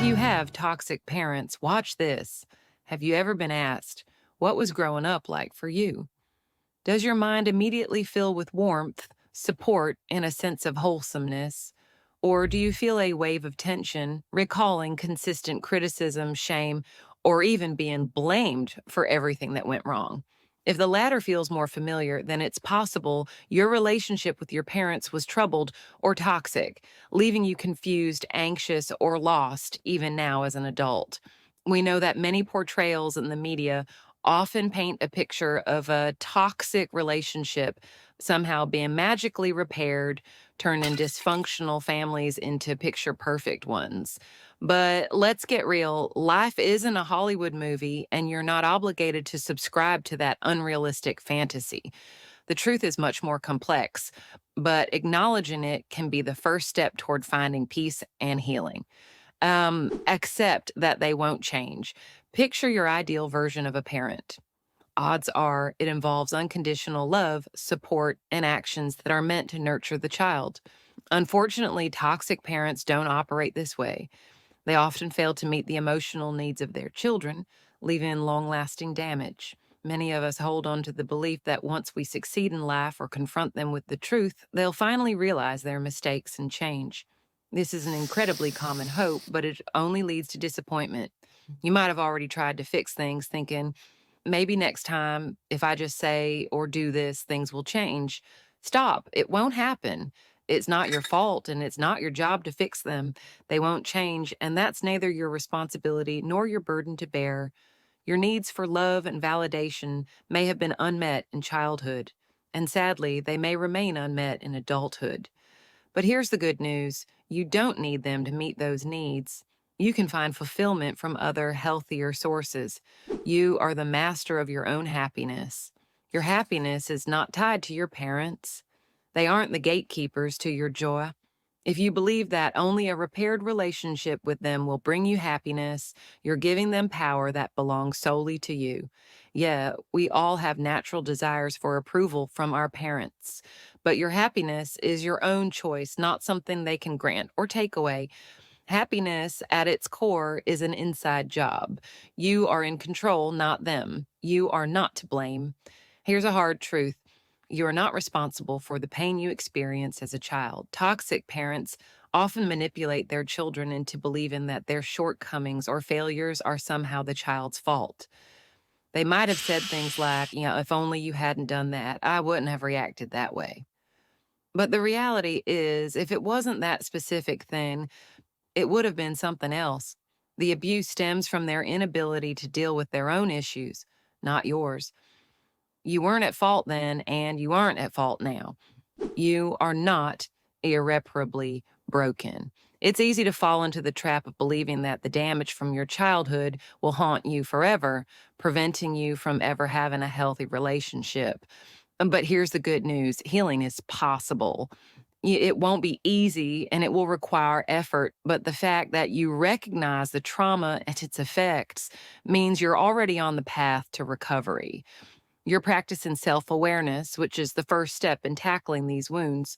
If you have toxic parents, watch this. Have you ever been asked, what was growing up like for you? Does your mind immediately fill with warmth, support, and a sense of wholesomeness? Or do you feel a wave of tension, recalling consistent criticism, shame, or even being blamed for everything that went wrong? If the latter feels more familiar, then it's possible your relationship with your parents was troubled or toxic, leaving you confused, anxious, or lost even now as an adult. We know that many portrayals in the media often paint a picture of a toxic relationship somehow being magically repaired, turning dysfunctional families into picture perfect ones. But let's get real, life isn't a Hollywood movie, and you're not obligated to subscribe to that unrealistic fantasy. The truth is much more complex, but acknowledging it can be the first step toward finding peace and healing. Accept that they won't change. Picture your ideal version of a parent. Odds are it involves unconditional love, support, and actions that are meant to nurture the child. Unfortunately, toxic parents don't operate this way. They often fail to meet the emotional needs of their children, leaving long lasting damage. Many of us hold on to the belief that once we succeed in life or confront them with the truth, they'll finally realize their mistakes and change. This is an incredibly common hope, but it only leads to disappointment. You might have already tried to fix things thinking, maybe next time, if I just say or do this, things will change. Stop. It won't happen. It's not your fault and it's not your job to fix them. They won't change, and that's neither your responsibility nor your burden to bear. Your needs for love and validation may have been unmet in childhood, and sadly, they may remain unmet in adulthood. But here's the good news, you don't need them to meet those needs. You can find fulfillment from other, healthier sources. You are the master of your own happiness. Your happiness is not tied to your parents. They aren't the gatekeepers to your joy. If you believe that only a repaired relationship with them will bring you happiness, you're giving them power that belongs solely to you. Yeah, we all have natural desires for approval from our parents, but your happiness is your own choice, not something they can grant or take away. Happiness, at its core, is an inside job. You are in control, not them. You are not to blame. Here's a hard truth. You are not responsible for the pain you experience as a child. Toxic parents often manipulate their children into believing that their shortcomings or failures are somehow the child's fault. They might have said things like, if only you hadn't done that, I wouldn't have reacted that way. But the reality is, if it wasn't that specific thing, it would have been something else. The abuse stems from their inability to deal with their own issues, not yours. You weren't at fault then, and you aren't at fault now. You are not irreparably broken. It's easy to fall into the trap of believing that the damage from your childhood will haunt you forever, preventing you from ever having a healthy relationship. But here's the good news, healing is possible. It won't be easy and it will require effort, but the fact that you recognize the trauma and its effects means you're already on the path to recovery. You're practicing self awareness, which is the first step in tackling these wounds.